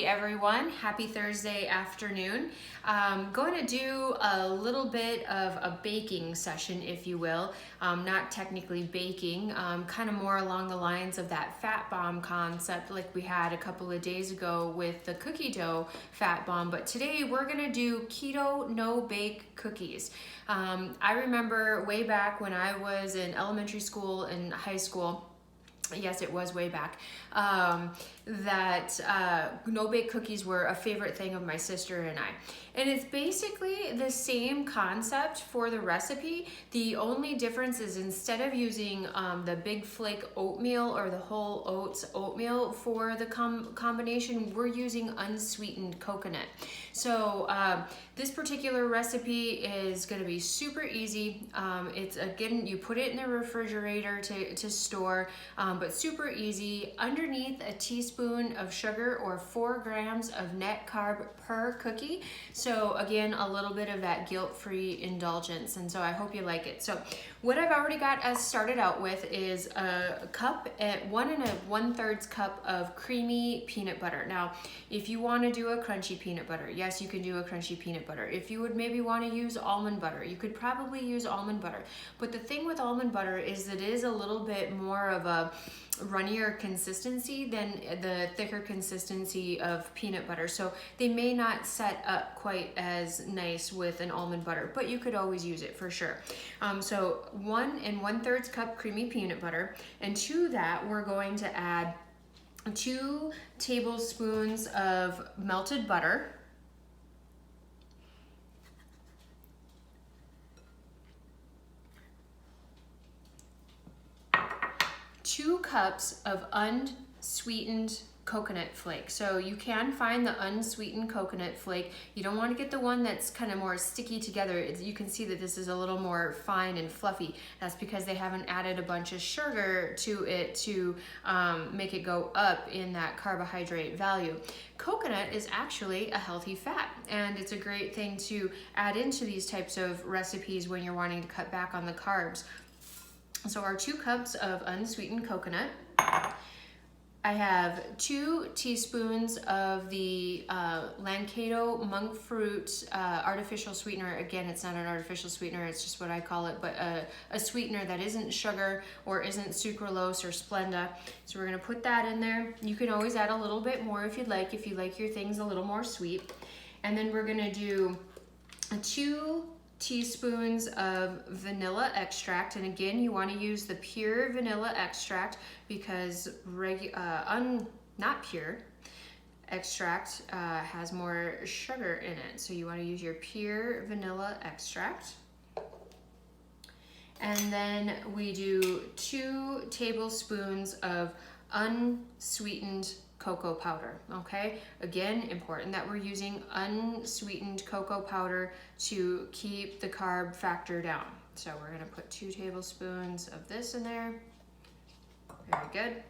everyone. Happy Thursday afternoon. Going to do a little bit of a baking session, if you will. Not technically baking, kind of more along the lines of that fat bomb concept like we had a couple of days ago with the cookie dough fat bomb. But today we're going to do Keto No Bake cookies. I remember way back when I was in elementary school and high school, yes, it was way back, that no-bake cookies were a favorite thing of my sister and I. And it's basically the same concept for the recipe. The only difference is instead of using the big flake oatmeal or the whole oats oatmeal for the combination, we're using unsweetened coconut. So this particular recipe is going to be super easy. It's, again, you put it in the refrigerator to store, but super easy. Underneath a teaspoon of sugar or 4 grams of net carb per cookie. So again, a little bit of that guilt-free indulgence, and so I hope you like it. So what I've already got us started out with is a cup at 1 1/3 cup of creamy peanut butter. Now, if you want to do a crunchy peanut butter, yes, you can do a crunchy peanut butter. If you would maybe want to use almond butter, you could probably use almond butter. But the thing with almond butter is that it is a little bit more of a runnier consistency than the thicker consistency of peanut butter. So they may not set up quite as nice with an almond butter, but you could always use it for sure. So 1 1/3 cup creamy peanut butter, and to that we're going to add 2 tablespoons of melted butter, 2 cups of unsweetened coconut flake. So you can find the unsweetened coconut flake. You don't want to get the one that's kind of more sticky together. You can see that this is a little more fine and fluffy. That's because they haven't added a bunch of sugar to it to make it go up in that carbohydrate value. Coconut is actually a healthy fat, and it's a great thing to add into these types of recipes when you're wanting to cut back on the carbs. So our 2 cups of unsweetened coconut. I have 2 teaspoons of the Nichole monk fruit artificial sweetener. Again, it's not an artificial sweetener, it's just what I call it, but a sweetener that isn't sugar or isn't sucralose or Splenda. So we're gonna put that in there. You can always add a little bit more if you'd like, if you like your things a little more sweet. And then we're gonna do 2 teaspoons of vanilla extract, and again, you want to use the pure vanilla extract because not pure extract has more sugar in it, so you want to use your pure vanilla extract. And then we do 2 tablespoons of unsweetened cocoa powder. Okay, again, important that we're using unsweetened cocoa powder to keep the carb factor down. So we're going to put 2 tablespoons of this in there. Very good.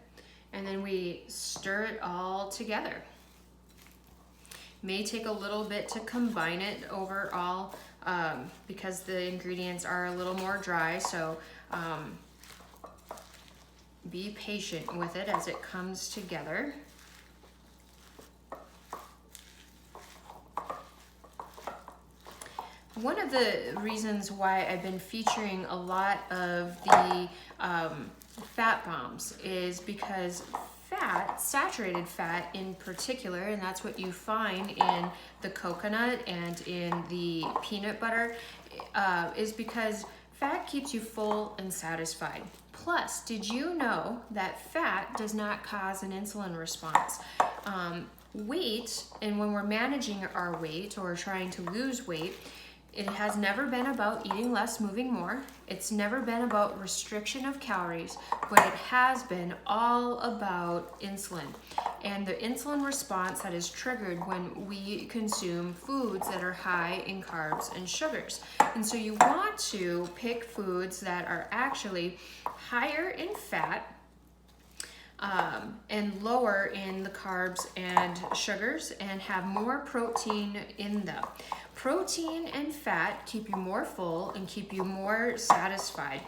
And then we stir it all together. May take a little bit to combine it overall because the ingredients are a little more dry, so be patient with it as it comes together. One of the reasons why I've been featuring a lot of the fat bombs is because fat, saturated fat in particular, and that's what you find in the coconut and in the peanut butter, is because fat keeps you full and satisfied. Plus, did you know that fat does not cause an insulin response? Weight, and when we're managing our weight or trying to lose weight, it has never been about eating less, moving more. It's never been about restriction of calories, but it has been all about insulin and the insulin response that is triggered when we consume foods that are high in carbs and sugars. And so you want to pick foods that are actually higher in fat and lower in the carbs and sugars and have more protein in them. Protein and fat keep you more full and keep you more satisfied.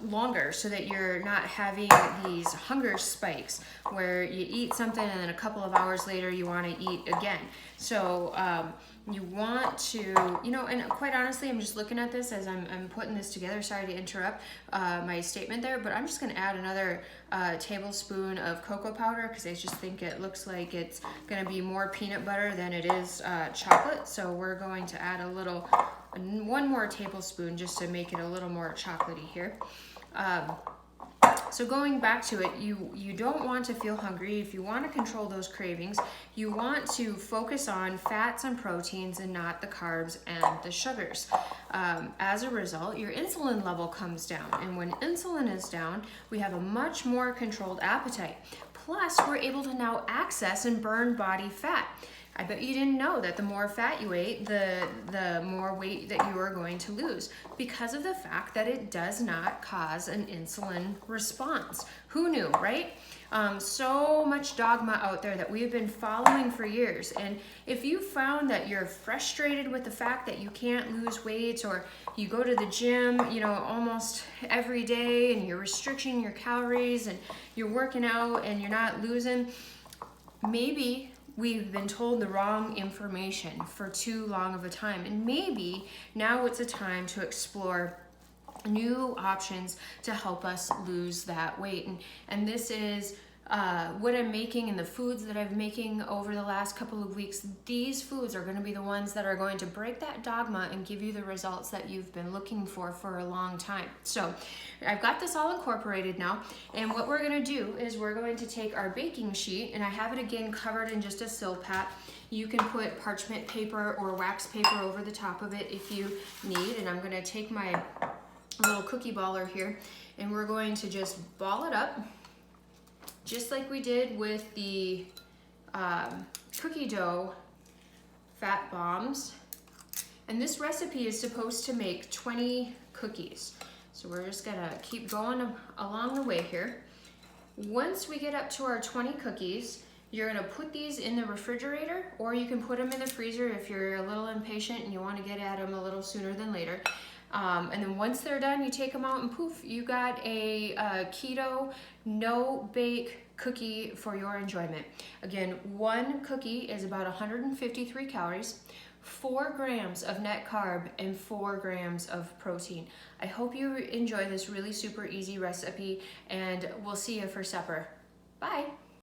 longer, so that you're not having these hunger spikes where you eat something and then a couple of hours later you want to eat again. So you want to, you know, and quite honestly, I'm just looking at this as I'm putting this together. Sorry to interrupt my statement there, but I'm just going to add another tablespoon of cocoa powder because I just think it looks like it's going to be more peanut butter than it is chocolate. So we're going to add one more tablespoon just to make it a little more chocolatey here. So going back to it, you don't want to feel hungry. If you want to control those cravings, you want to focus on fats and proteins and not the carbs and the sugars. As a result, your insulin level comes down. And when insulin is down, we have a much more controlled appetite. Plus, we're able to now access and burn body fat. I bet you didn't know that the more fat you ate, the more weight that you are going to lose, because of the fact that it does not cause an insulin response. Who knew, right? So much dogma out there that we've been following for years. And if you found that you're frustrated with the fact that you can't lose weight, or you go to the gym, you know, almost every day and you're restricting your calories and you're working out and you're not losing, maybe we've been told the wrong information for too long of a time. And maybe now it's a time to explore new options to help us lose that weight. And this is what I'm making and the foods that I'm making over the last couple of weeks. These foods are going to be the ones that are going to break that dogma and give you the results that you've been looking for a long time. So I've got this all incorporated now, and what we're going to do is we're going to take our baking sheet, and I have it again covered in just a Silpat. You can put parchment paper or wax paper over the top of it if you need, and I'm going to take my little cookie baller here, and we're going to just ball it up just like we did with the cookie dough fat bombs. And this recipe is supposed to make 20 cookies. So we're just gonna keep going along the way here. Once we get up to our 20 cookies, you're gonna put these in the refrigerator, or you can put them in the freezer if you're a little impatient and you wanna get at them a little sooner than later. And then once they're done, you take them out and poof, you got a Keto No Bake cookie for your enjoyment. Again, one cookie is about 153 calories, 4 grams of net carb, and 4 grams of protein. I hope you enjoy this really super easy recipe, and we'll see you for supper. Bye.